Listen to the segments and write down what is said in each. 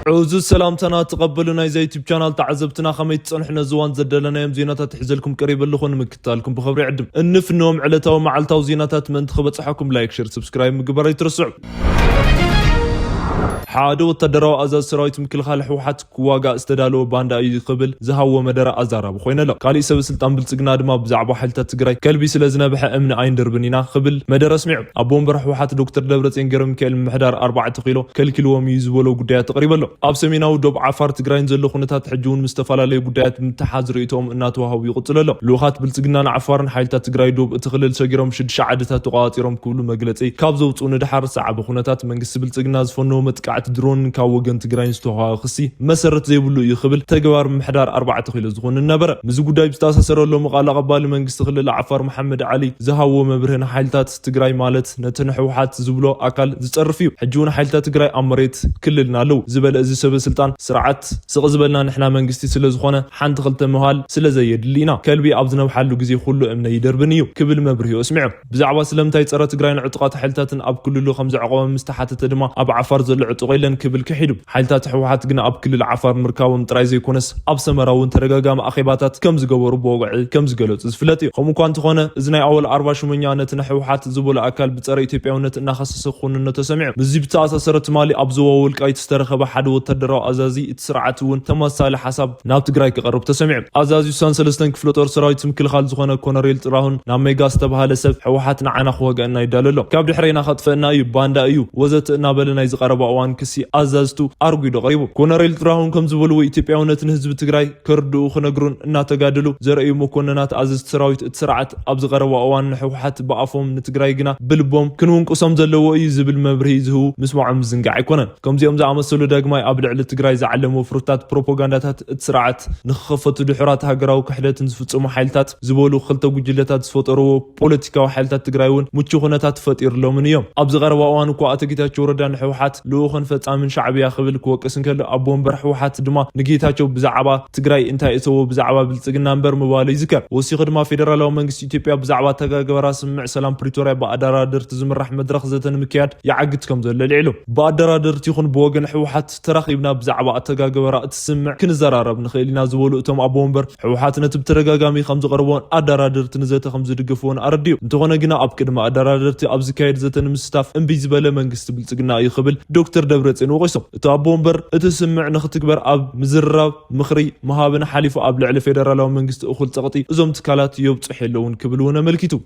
عوزو سلامتنا تقبلنا زي يوتيوب شانل تعذبتنا خميت تصنحنا زوان زدلنا يوم زيناتات تحزلكم قريب لخون مكتالكم بخبري عدم النف النوم علتاو معلتاو زيناتات من تخبط صحكم لايك شير سبسكرايب مقبر يترسع حادو تدروا أزاز سرايت مكلخال حوحات كواقع استدالو باندا أي قبل زهاو مدرا أزارا بخوينا لا قالي سبب سلطان بلتقنا دما بزعبو حالتا تقراي كلبي سلازنا بحا أمن عين دربنينا قبل مدرا سمعو أبوهم برح حوحات دكتور دبرتين قرم كيل محدار 4 كيلو كل كيلو ميزولو قدايات تقريبا له أب سميناو دوب عفار تقراين زلو خونتات حجون مستفالا لي قدايات متحاز رئيتهم إناتو هاو يقتل له لوخات بلتقنا عفارن حالتا تقراي دوب تخلل سجرهم شد شعدتا تقاطيرهم كله مقلتي كابزو وندحر ساعة بخونتات منقس بلتقنا زفنو متقعت درون كاو جنت جراينستوها خسي مسرت زي بلو يخبل تجوار محدار 4 كيلو زخون النبر مزو قداي بستاسسر له مقاله قبال منقست خلل عفار محمد علي زهاو مبرهن حالتات تجراي مالت نتنحوحات زبلو اكل زصرفيو حجون حالتات تجراي امريت كللنا لو زبل ازي سب سلطان سرعت سق زبلنا نحنا منقستي سلا زخونه حنت خلته مهال سلا زيد لينا كلبي ابزنا بحالو غزي كله امنا يدربنيو كبل مبرهيو اسمعوا بزعبه سلمتاي صره تجراي عطقات حالتاتن اب كللو خمس عقوم مستحته دما اب عفار زل عطقيلن كبل كحيدو حالتات حوحات قنا اب كل العفار مركاون طراي زي كونس اب سمراون ترغاغام اخيباتات كم زغبرو بوغعي كم زغلص زفلتي خمو كان تخونه ازناي اول 48 نت نحوحات زبول اكل بصري ايثيوبياونت እና خصص خونن تسمع بزي بتاسسرت مالي ابزو ولقاي تسترخب حد وتدراو ازازي اتسرعتون تمثال حساب ناب تግራይ كقرب تسمع ازازي سانسلستن كفلوتور سرايت مكلخال زخونه كونريل طراهون نا ميغاس تبهال سب حوحات نعنا خوغنا يداللو كاب دحرينا خطفنا يباندا ايو وزت نابلنا يزقربا وان كسي ازازتو أرجو قريبو كونريل تراهم كم زبلوا إثيوبياونات نهزب تجراي كردو خنقرون ناتجادلو زرعي مكوننات عزز سراويت تسرعت أبز غروا أوان حوحات بقفهم نتجراي جنا بالبوم كنون قسم زلوا يزبل مبرهيز هو مسموع مزنقع يكونن كم زي أمزع مسلو داقماي أبلع لتجراي زعلموا فروتات بروباغاندات تسرعت نخفت دحرات هجراو كحلات نزفت حيلتات زبلوا خلطوا جلتات سفطروا بوليتيكا وحيلتات تجرايون متشخنات فطير لو من يوم أبز غروا أوان كواتجيتات شوردان حوحات لو خنفت من شعبي خبل كوكسن كل أبوهم برحوحات دما نجيتاچو بزعبا تግራይ እንታይ እተው بزعبا ብልጽግና እንበር ምባሉ ይዝከር ወሲኽ ድማ ፌደራላዊ መንግስቲ ኢትዮጵያ بزعبا ተጋገበራ ስምዕ ሰላም ፕሪቶሪያ በአደራደር ዝምራሕ መድረኽ ዘተን ምክያድ ያዕግት ከም ዘሎ ልዕሉ በአደራደር ይኹን በወገን ሕውሓት ተራኺብና بزعبا ተጋገበራ እትስምዕ ክንዘራረብ ንኽእልና ዝበሉ እቶም ኣቦም በር ሕውሓት ነቲ ብተደጋጋሚ ከም ዝቀርቦን አደራደር ትንዘተ ከም ዝድግፍዎን አርዲዩ እንተኾነ ግና ኣብ ቅድመ አደራደርቲ ኣብ ዝካየድ ዘተን ምስታፍ እምቢ ዝበለ መንግስቲ ብልጽግና ይኽብል ዶክተር ደብረጽዮን ወቂሶም እቲ ኣቦም በር اتسمع نختكبر اب مزراب مخري مهابنا حليفو اب لعل فيدرالو منغست اخل تقطي ازوم تكالات يبصح يلون كبلونا ملكيتو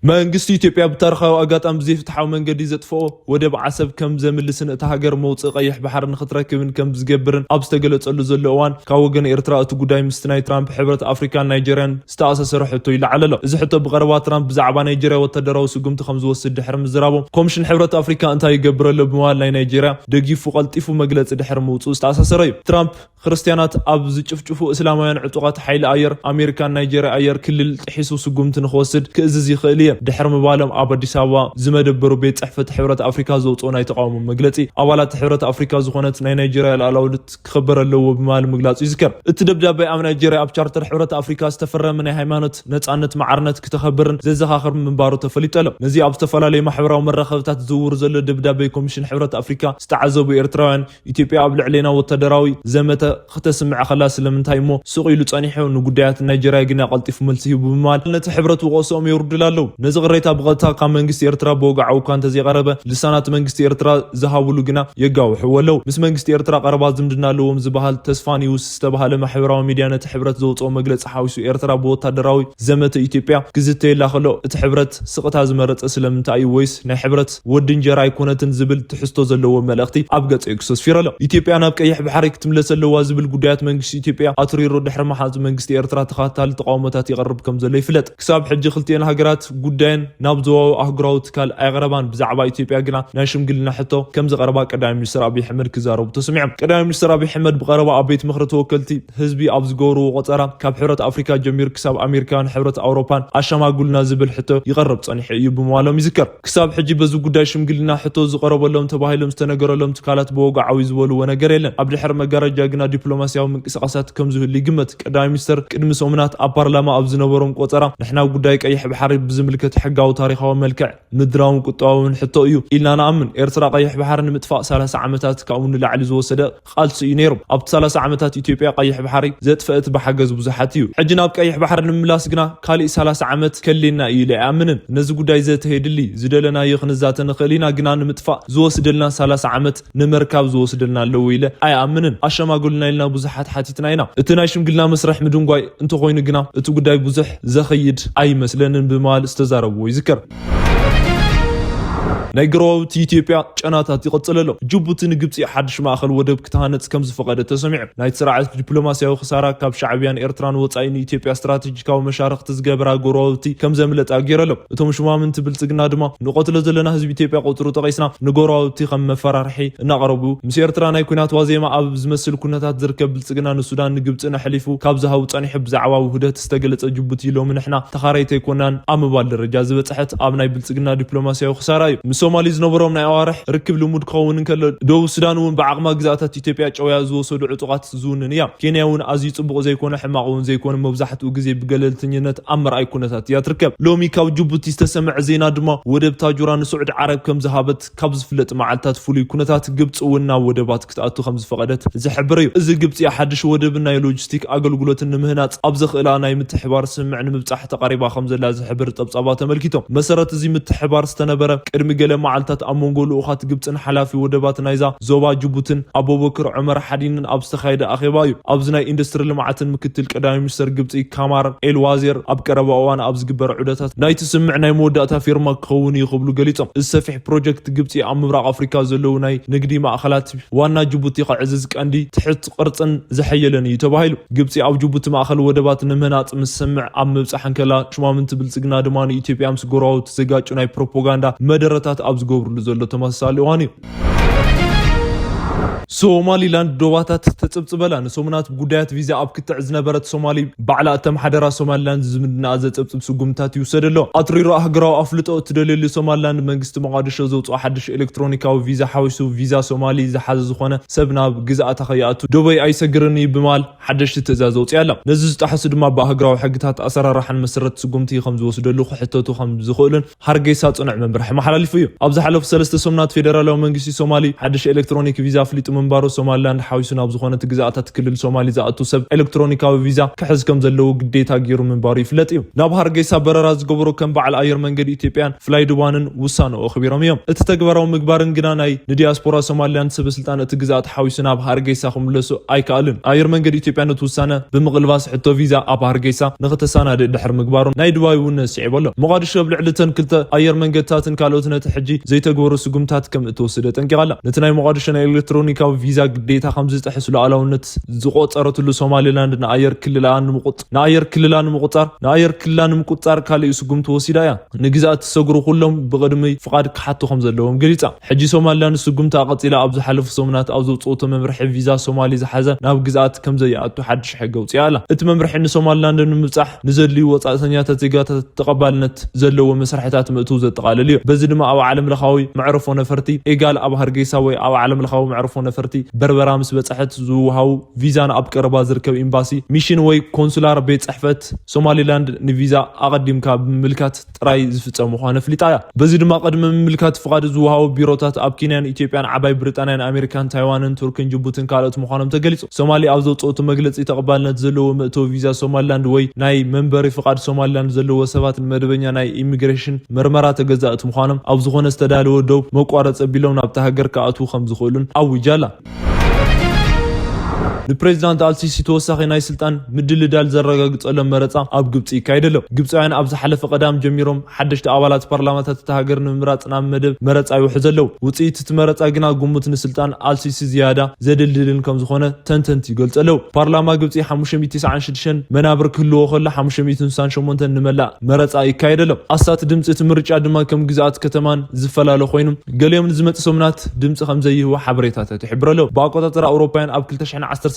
መንግስቲ ኢትዮጵያ ብታሪኻዊ አጋጣሚ ዘይፍትሓዊ መንገዲ ዘጥፍኦ ወደብ ዓሰብ ከም ዘምልስን እቲ ሃገር መውጽእ ቀይሕ ባሕር ንኽትረክብን ከም ዝገብርን ኣብ ዝተገለጸሉ ዘሎ እዋን ካብ ወገን ኤርትራ እቲ ጉዳይ ምስ ናይ ትራምፕ ሕብረት ኣፍሪካን ናይጀርያን ዝተኣሳሰረ ሕቶ ይለዓል ኣሎ እዚ ሕቶ ብቐረባ ትራምፕ ብዛዕባ ናይጀርያ ወተደራዊ ስጉምቲ ከም ዝወስድ ድሕሪ ምዝራቦም ኮሚሽን ሕብረት ኣፍሪካ እንታይ ይገብረሎ ብምባል ናይ ናይጀርያ ደጊፉ ቀልጢፉ መግለፂ ድሕሪ ምውፅኡ ዝተኣሳሰረ እዩ ትራምፕ ክርስቲያናት ኣብ ዝጭፍጭፉ እስላማውያን ዕጡቃት ሓይሊ ኣየር ኣሜሪካን ናይጀርያ ኣየር ክልል ጥሒሱ ስጉምቲ ንኽወስድ ክእዝዝ ይኽእል እየ ድሕሪ ምባሎም ኣብ ኣዲስ ኣበባ ዝመደበሩ ቤት ጽሕፈት ሕብረት ኣፍሪካ ዘውፅኦ ናይ ተቃውሞ መግለፂ ኣባላት ሕብረት ኣፍሪካ ዝኾነት ናይ ናይጀርያ ሉዓላዊነት ክኽበር ኣለዎ ብምባል ምግላጹ ይዝከር እቲ ደብዳቤ ኣብ ናይጀርያ ኣብ ቻርተር ሕብረት ኣፍሪካ ዝተፈረመ ናይ ሃይማኖት ነጻነት ማዕርነት ክተኸብርን ዘዘኻኽር ምንባሩ ተፈሊጡ ኣሎ ነዚ ኣብ ዝተፈላለዩ ማሕበራዊ መራኸብታት ዝውር ዘሎ ደብዳቤ ኮሚሽን ሕብረት ኣፍሪካ ዝተዓዘቡ ኤርትራውያን ኢትዮጵያ ኣብ ልዕሌና ወተደራዊ ዘመተ ክትስምዕ ከላ ስለምንታይ እሞ ሱቕ ኢሉ ጸኒሑ ንጉዳያት ናይጀርያ ግና ቀልጢፉ መልሲ ሂቡ ብምባል ነቲ ሕብረት ወቀሶም የውርድሉ ኣለዉ ነዚ ቅሬታ ብቐጥታ ካብ መንግስቲ ኤርትራ በወግዓዊ እኳ እንተዘይቀረበ ልሳናት መንግስቲ ኤርትራ ዝሃብሉ ግና የጋውሕዎ ኣለዉ ምስ መንግስቲ ኤርትራ ቀረባ ዝምድና ኣለዎም ዝበሃል ተስፋ ኒውስ ዝተባሃለ ማሕበራዊ ሚድያ ነቲ ሕብረት ዘውፅኦ መግለፂ ሓዊሱ ኤርትራ ብወታደራዊ ዘመተ ኢትዮጵያ ክዝተየላ ከሎ እቲ ሕብረት ስቕታ ዝመረፀ ስለምንታይ እዩ ወይስ ናይ ሕብረት ወዲ እንጀራ ኣይኮነትን ዝብል ትሕዝቶ ዘለዎ መልእኽቲ ኣብ ገጽ ክሰስፊር ኣሎ ኢትዮጵያ ናብ ቀይሕ ባሕሪ ክትምለስ ኣለዋ ዝብል ጉዳያት መንግስቲ ኢትዮጵያ ኣትሪሩ ድሕሪ መሓዝ መንግስቲ ኤርትራ ተኸታታሊ ተቃውሞታት ይቐርብ ከም ዘሎ ይፍለጥ ክሳብ ሕጂ ክልቲአን ሃገራት ጉዳይን ናብ ዞባዊ ኣህጉራዊ ትካል ኣይቀረባን ብዛዕባ ኢትዮጵያ ግና ናይ ሽምግልና ሕቶ ከም ዝቀረባ ቀዳማይ ሚኒስትር አብይ አሕመድ ክዛረቡ ተሰሚዖም ቀዳማይ ሚኒስትር አብይ አሕመድ ብቀረባ ኣብ ቤት ምክሪ ተወከልቲ ህዝቢ ኣብ ዝገብርዎ ቆፀራ ካብ ሕብረት ኣፍሪካ ጀሚሩ ክሳብ ኣሜሪካን ሕብረት ኣውሮፓን ኣሸማጉልና ዝብል ሕቶ ይቐርብ ጸኒሑ እዩ ብምባሎም ይዝከር ክሳብ ሕጂ በዚ ጉዳይ ሽምግልና ሕቶ ዝቀረበሎም ተባሂሎም ዝተነገረሎም ትካላት በወግዓዊ ዝበልዎ ነገር የለን ኣብ ድሕሪ መጋረጃ ግና ዲፕሎማሲያዊ ምንቅስቃሳት ከም ዝህሉ ይግመት። ቀዳማይ ሚኒስትር ቅድሚ ሰሙናት ኣብ ፓርላማ ኣብ ዝነበሮም ቆፀራ ንሕና ጉዳይ ቀይሕ ባሕሪ ብዝምልከት ሕጋዊ ታሪኻዊ መልክዕ ምድራውን ቁጠባውን ሕቶ እዩ ኢልና ንኣምን። ኤርትራ ቀይሕ ባሕሪ ንምጥፋእ 30 ዓመታት ካብኡ ንላዕሊ ዝወሰደ ቃልሲ እዩ ነይሩ። ኣብቲ 30 ዓመታት ኢትዮጵያ ቀይሕ ባሕሪ ዘጥፍአት ብሓገዝ ብዙሓት እዩ። ሕጂ ናብ ቀይሕ ባሕሪ ንምምላስ ግና ካሊእ 30 ዓመት ከሌና እዩ ኢለ ይኣምንን። ነዚ ጉዳይ ዘተሄድሊ ዝደለናዮ ክንዛተ ንኽእል ኢና ግና ንምጥፋእ ዝወስደልና 30 ዓመት ንምርካብ ዝወስደልና ኣለዎ ኢለ ኣይኣምንን። ኣሸማጎልና ኢልና ብዙሓት ሓቲትና ኢና። እቲ ናይ ሽምግልና መስርሕ ምድንጓይ እንተኮይኑ ግና እቲ ጉዳይ ብዙሕ ዘኸይድ ኣይመስለንን ብምባል ዝተዛረብዎ ይዝከር። ናይ ግሮውቲ ኢትዮጵያ ጨናታት ይቀጽል ኣሎ። ጅቡቲ ንግብፂ ሓድሽ ማእኸል ወደብ ክተሃነጽ ከም ዝፈቀደ ተሰሚዑ። ናይ ስርዓት ዲፕሎማሲያዊ ክሳራ ካብ ሻዕብያን ኤርትራን ወጻኢ ንኢትዮጵያ ስትራቴጂካዊ መሻርክቲ ዝገበራ ግሮውቲ ከም ዘምለጣ ገይረሎም። እቶም ሽማምንቲ ብልጽግና ድማ ንቆትሎ ዘለና ህዝቢ ኢትዮጵያ ቁጥሩ ተቀይስና ንግሮውቲ ከም መፈራርሒ እናቀረቡ ምስ ኤርትራ ናይ ኩናት ዋዜማ ኣብ ዝመስል ኩነታት ዝርከብ ብልጽግና ንሱዳን ንግብፅን ኣሕሊፉ ካብ ዝሃቡ ጸኒሑ ብዛዕባ ውህደት ዝተገለጸ ጅቡቲ ሎሚ ንሕና ተኻረይቲ ኣይኮናን ኣብ ምባል ደረጃ ዝበፅሐት ኣብ ናይ ብልጽግና ዲፕሎማሲያዊ ክሳራ እዩ። ሶማሊ ዝነበሮም ናይ ኣዋርሕ ርክብ ልሙድ ክኸውን እንከሎ ደቡብ ሱዳን እውን ብዓቅማ ግዛእታት ኢትዮጵያ ጨውያ ዝወሰዱ ዕጡቃት ዝውንን እያ። ኬንያ እውን ኣዝዩ ጽቡቕ ዘይኮነ ሕማቕ እውን ዘይኮነ መብዛሕትኡ ግዜ ብገለልተኝነት ኣብ መርኣይ ኩነታት እያ ትርከብ። ሎሚ ካብ ጅቡቲ ዝተሰምዐ ዜና ድማ ወደብ ታጁራ ንስዑድ ዓረብ ከም ዝሃበት ካብ ዝፍለጥ መዓልታት ፍሉይ ኩነታት ግብፂ እውን ናብ ወደባት ክትኣቱ ከም ዝፈቀደት ዝሕብር እዩ። እዚ ግብፂ ሓድሽ ወደብን ናይ ሎጂስቲክ ኣገልግሎትን ንምህናፅ ኣብ ዘኽእላ ናይ ምትሕባር ስምዕ ንምብፃሕ ተቃሪባ ከም ዘላ ዝሕብር ጠብጻባ ተመልኪቶም። መሰረት እዚ ምትሕባር ዝተነበረ ቅድሚ ገለ መዓልታት ኣብ መንጎ ልኡኻት ግብፅን ሓላፊ ወደባት ናይዛ ዞባ ጅቡትን ኣቡበክር ዑመር ሓዲንን ኣብ ዝተኻየደ ኣኼባ እዩ። ኣብዚ ናይ ኢንዱስትሪ ልምዓትን ምክትል ቀዳማይ ሚኒስትር ግብፂ ካማር ኤልዋዚር ኣብ ቀረባ እዋን ኣብ ዝግበር ዑደታት ናይቲ ስምዕ ናይ መወዳእታ ፊርማ ክኸውን ይኽብሉ ገሊፆም። እዚ ሰፊሕ ፕሮጀክት ግብፂ ኣብ ምብራቕ ኣፍሪካ ዘለው ናይ ንግዲ ማእኸላት ዋና ጅቡቲ ክዕዝዝ ቀንዲ ትሕት ቅርፅን ዘሐየለን እዩ ተባሂሉ። ግብፂ ኣብ ጅቡቲ ማእኸል ወደባት ንምህናፅ ምስ ስምዕ ኣብ ምብፃሕን ከላ ሽማምንቲ ብልጽግና ድማ ንኢትዮጵያ ምስ ጎረባብቲ ዘጋጩ ናይ ፕሮፓጋንዳ መደረታት ኣብ ዝገብርሉ ዘሎ ተመሳሳሊ እዋን እዩ። ሶማሊላንድ ዶባታት ተጽብጽበላ ንሶሙናት ጉዳያት ቪዛ ኣብ ክትዕ ዝነበረት ሶማሊ ባዕላ እተመሓደራ ሶማሊላንድ ዝምድና ዘጽብጽብ ስጉምታት ይውሰደሎ። ኣትሪሮ ሃገራዊ ኣፍልጦ እትደልየሉ ሶማሊላንድ መንግስቲ መቃዲሾ ዘውፅኦ ሓድሽ ኤሌክትሮኒካዊ ቪዛ ሓዊሱ ቪዛ ሶማሊ ዝሓዘ ዝኾነ ሰብ ናብ ግዛኣታ ከይኣቱ ዶበይ ኣይሰግርኒ ብምባል ሓደሽቲ ትእዛዝ ዘውፅያ ኣላ። ነዚ ዝጣሓሱ ድማ ብሃገራዊ ሕግታት ኣሰራርሓን መሰረት ስጉምቲ ከም ዝወስደሉ ክሕተቱ ከም ዝኽእሉን ሃርጌሳ ጽኑዕ መምርሒ መሓላሊፉ እዩ። ኣብ ዝሓለፉ 3 ሰሙናት ፌደራላዊ መንግስቲ ሶማሊ ሓድሽ ኤሌክትሮኒክ ቪዛ ፍሊጡ መንባሮ ሶማሊላንድ ሓዊሱ ናብ ዝኾነት ግዛኣታት ክልል ሶማሊ ዝኣቱ ሰብ ኤሌክትሮኒካዊ ቪዛ ክሕዝ ከም ዘለዎ ግዴታ ገይሩ መንባሩ ይፍለጥ እዩ። ናብ ሃርጌሳ በረራ ዝገብሩ ከም በዓል ኣየር መንገዲ ኢትዮጵያን ፍላይ ዱባንን ውሳነኡ ኣኽቢሮም እዮም። እቲ ተግባራዊ ምግባርን ግና ናይ ንዲያስፖራ ሶማሊላንድ ሰበስልጣን እቲ ግዛኣት ሓዊሱ ናብ ሃርጌሳ ክምለሱ ኣይከኣልን። ኣየር መንገዲ ኢትዮጵያ ነቲ ውሳነ ብምቕልባስ ሕቶ ቪዛ ኣብ ሃርጌሳ ንኽተሳናድእ ድሕሪ ምግባሩ ናይ ዱባይ እውን ነስዒቡ ኣሎ። ሞቃዲሾ ብልዕልተን ክልተ ኣየር መንገድታትን ካልኦት ነቲ ሕጂ ዘይተግበሩ ስጉምታት ከም እትወስደ ጠንቂቓላ። ነቲ ናይ ሞቃዲሾ ናይ ኤሌክትሮኒካዊ ቪዛ ግዴታ ከም ዝጥሕስ ሉዓላውነት ዝቆፀረትሉ ሶማሊላንድ ንኣየር ክልላ ንምቁፃር ካልእ ስጉምቲ ወሲዳ እያ። ንግዛኣት ዝሰግሩ ኩሎም ብቅድሚ ፍቃድ ክሓቱ ከም ዘለዎም ገሊፃ። ሕጂ ሶማሊላንድ ስጉምታ ቀፂላ ኣብ ዝሓለፉ ሰሙናት ኣብ ዘውፅኦቶ መምርሒ ቪዛ ሶማሊ ዝሓዘ ናብ ግዛኣት ከም ዘይኣቱ ሓድሽ ሕጊ ኣውፅያ ኣላ። እቲ መምርሒ ንሶማሊላንድ ንምብፃሕ ንዘድልዩ ወፃእተኛታት ዜጋታት ተቐባልነት ዘለዎ መሳርሕታት ምእትው ዘጠቃልል እዩ። በዚ ድማ ኣብ ዓለም ለኻዊ መዕርፎ ነፈርቲ ኤጋል ኣብ ሃርጌሳ ወይ ኣብ ዓለም ለኻዊ መዕርፎ ነፈርቲ በርበራ ምስ በፅሐት ዝውሃው ቪዛን ኣብ ቀረባ ዝርከብ ኤምባሲ ሚሽን ወይ ኮንሱላር ቤት ጽሕፈት ሶማሊላንድ ንቪዛ ኣቐዲምካ ብምልካት ጥራይ ዝፍጸም ምዃኑ ኣፍሊጣ እያ። በዚ ድማ ቅድሚ ምምልካት ፍቃድ ዝውሃው ቢሮታት ኣብ ኬንያን ኢትዮጵያን ዓባይ ብሪጣንያን ኣሜሪካን ታይዋንን ቱርክን ጅቡትን ካልኦት ምዃኖም ተገሊጹ። ሶማሊ ኣብ ዘውፅኦቶ መግለፂ ተቐባልነት ዘለዎ ምእተዊ ቪዛ ሶማሊላንድ ወይ ናይ መንበሪ ፍቃድ ሶማሊላንድ ዘለዎ ሰባት ንመደበኛ ናይ ኢሚግሬሽን መርመራ ተገዛእቲ ምዃኖም ኣብ ዝኾነ ዝተዳለወ ዶብ መቋረፂ ኣቢሎም ናብቲ ሃገር ክኣትዉ ከም ዝኽእሉን ኣውጃላ። ንፕሬዚዳንት አልሲሲ ተወሳኺ ናይ ስልጣን ምድልዳል ዘረጋግጸሎም መረፃ ኣብ ግብፂ ይካየደሎ። ግብፃውያን ኣብ ዝሓለፈ ቀዳም ጀሚሮም ሓደሽቲ ኣባላት ፓርላማታት እታ ሃገር ንምምራፅ ናብ መደብ መረፃ ይውሕዙ ኣለዉ። ውፅኢት እቲ መረፃ ግና ግሙት ንስልጣን አልሲሲ ዝያዳ ዘድልድልን ከም ዝኾነ ተንተንቲ ይገልጹ ኣለዉ። ፓርላማ ግብፂ 596 መናብር ክህልዎ ከሎ 568 ንመላእ መረፃ ይካየደሎ። ኣሳት ድምፂ እቲ ምርጫ ድማ ከም ግዛኣት ከተማን ዝፈላለ ኮይኑ ገሊኦም ንዝመፅእ ሰሙናት ድምፂ ከም ዘይህቡ ሓበሬታታት ይሕብሩ ኣለዉ። ብኣቆፃፅራ ኣውሮፓውያን ኣብ 2010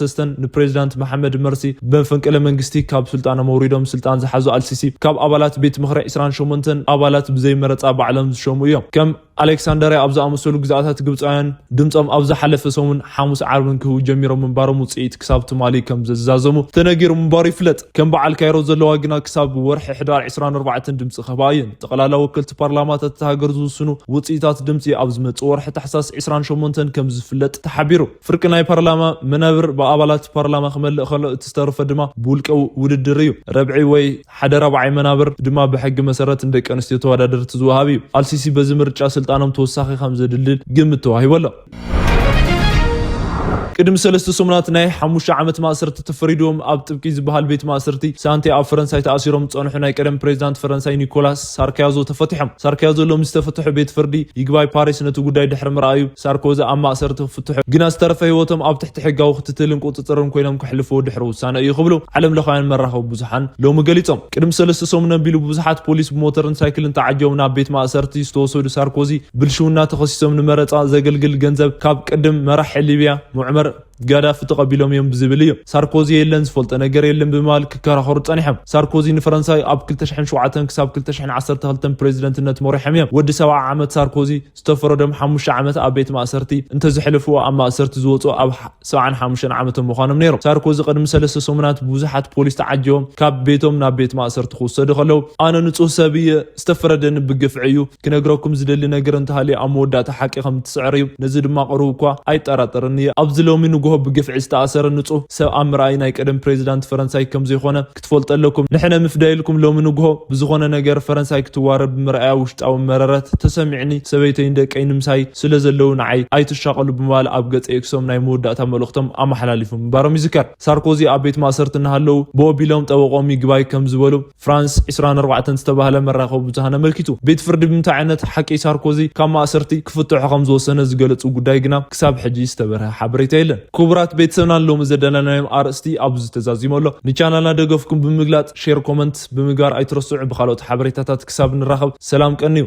ንፕሬዚዳንት መሐመድ መርሲ በፈንቅለ መንግስቲ ካብ ስልጣን መውሪዶም ስልጣን ዝሓዙ አልሲሲ ካብ ኣባላት ቤት ምኽሪ 28 ኣባላት ብዘይ መረፃ ባዕሎም ዝሾሙ እዮም። ከም ኣሌክሳንደርያ ኣብ ዝኣመሰሉ ግዛኣታት ግብፃውያን ድምፆም ኣብ ዝሓለፈ ሰሙን ሓሙስ ዓርብን ክህቡ ጀሚሮም ምንባሮም ውፅኢት ክሳብ ትማሊ ከም ዘዛዘሙ ተነጊሩ ምንባሩ ይፍለጥ። ከም በዓል ካይሮ ዘለዋ ግና ክሳብ ወርሒ ሕዳር 24 ድምፂ ክህባ እየን። ጠቕላላ ወከልቲ ፓርላማታት ሃገር ዝውስኑ ውፅኢታት ድምፂ ኣብ ዝመፅእ ወርሒ ታሕሳስ 28 ከም ዝፍለጥ ተሓቢሩ። ፍርቂ ናይ ፓርላማ መነብር ብኣባላት ፓርላማ ክመልእ ከሎ እቲ ዝተረፈ ድማ ብውልቀ ውድድር እዩ። ረብዒ ወይ ሓደ ረብዓይ መናብር ድማ ብሕጊ መሰረት እንደቂ ኣንስትዮ ተወዳደርቲ ዝወሃብ እዩ። አልሲሲ በዚ ምርጫ ስልጣኖም ተወሳኺ ከም ዘድልል ግምት ተዋሂበሎ። ቅድም 3 ሰሙናት ናይ 5 ዓመት ማእሰርቲ ተፈሪዶም ኣብ ጥብቂ ዝበሃል ቤት ማእሰርቲ ሳንቲ ኣብ ፈረንሳይ ተኣሲሮም ፀንሑ ናይ ቀደም ፕሬዝዳንት ፈረንሳይ ኒኮላስ ሳርኮዚ ተፈቲሖም። ሳርኮዚ ሎሚ ዝተፈትሑ ቤት ፍርዲ ይግባይ ፓሪስ ነቲ ጉዳይ ድሕሪ ምርኣዩ ሳርኮዚ ኣብ ማእሰርቲ ክፍትሑ ግና ዝተረፈ ህይወቶም ኣብ ትሕቲ ሕጋዊ ክትትልን ቁፅጥርን ኮይኖም ክሕልፍዎ ድሕሪ ውሳነ እዩ ክብሉ ዓለም ለኻውያን መራኸቢ ብዙሓን ሎሚ ገሊፆም። ቅድም 3 ሰሙን ኣቢሉ ብዙሓት ፖሊስ ብሞተርን ሳይክልን ተዓጀቡ ናብ ቤት ማእሰርቲ ዝተወሰዱ ሳርኮዚ ብልሽውና ተኸሲሶም ንመረፃ ዘገልግል ገንዘብ ካብ ቅድም መራሒ ሊብያ ሙዕመር ጋዳፊ ተቀቢሎም እዮም ብዝብል እዩ። ሳርኮዚ የለን ዝፈልጦ ነገር የለን ብምባል ክከራኸሩ ፀኒሖም። ሳርኮዚ ንፈረንሳይ ኣብ 2007 ክሳብ 2012 ፕሬዝደንትነት መሪሖም እዮም። ወዲ 70 ዓመት ሳርኮዚ ዝተፈረዶም 5 ዓመት ኣብ ቤት ማእሰርቲ እንተዝሕልፍዎ ኣብ ማእሰርቲ ዝወፁ ኣብ 75 ዓመቶም ምዃኖም ነይሮም። ሳርኮዚ ቅድሚ 3 ሰሙናት ብዙሓት ፖሊስ ተዓጀቦም ካብ ቤቶም ናብ ቤት ማእሰርቲ ክወሰዱ ከለው ኣነ ንጹህ ሰብ እየ ዝተፈረደኒ ብግፍዒ እዩ ክነግረኩም ዝደሊ ነገር እንተሃልዩ ኣብ መወዳእታ ሓቂ ከም ትስዕር እዩ ነዚ ድማ ቅርቡ እኳ ኣይጠራጠርን እየ ኣብዚ ሎሚ ንጎሆ ብግፍዒ ዝተኣሰረ ንጹህ ሰብ ኣብ ምርኣይ ናይ ቀደም ፕሬዝዳንት ፈረንሳይ ከም ዘይኮነ ክትፈልጡ ኣለኩም። ንሕነ ምፍዳይልኩም ሎሚ ንጎሆ ብዝኾነ ነገር ፈረንሳይ ክትዋረድ ብምርኣያ ውሽጣዊ መረረት ተሰሚዕኒ ሰበይተይን ደቀይ ንምሳይ ስለ ዘለው ንዓይ ኣይትሻቐሉ ብምባል ኣብ ገጽ ኤክሶም ናይ መወዳእታ መልእኽቶም ኣመሓላሊፎም ምንባሮም ይዝከር። ሳርኮዚ ኣብ ቤት ማእሰርቲ እናሃለው ብወቢሎም ጠበቆም ይግባይ ከም ዝበሉ ፍራንስ 24 ዝተባህለ መራኸቢ ብዙሃን ኣመልኪቱ። ቤት ፍርዲ ብምንታይ ዓይነት ሓቂ ሳርኮዚ ካብ ማእሰርቲ ክፍትሑ ከም ዝወሰነ ዝገለጹ ጉዳይ ግና ክሳብ ሕጂ ዝተበርሀ ሓበሬታ የለን። ክቡራት ቤተሰብና ሎሚ ዘደለናዮም ኣርእስቲ ኣብዚ ተዛዚሞሎ። ንቻናልና ደገፍኩም ብምግላጽ ሼር ኮመንት ብምግባር ኣይትረስዑ። ብካልኦት ሓበሬታታት ክሳብ ንራኸብ ሰላም ቀኒዩ።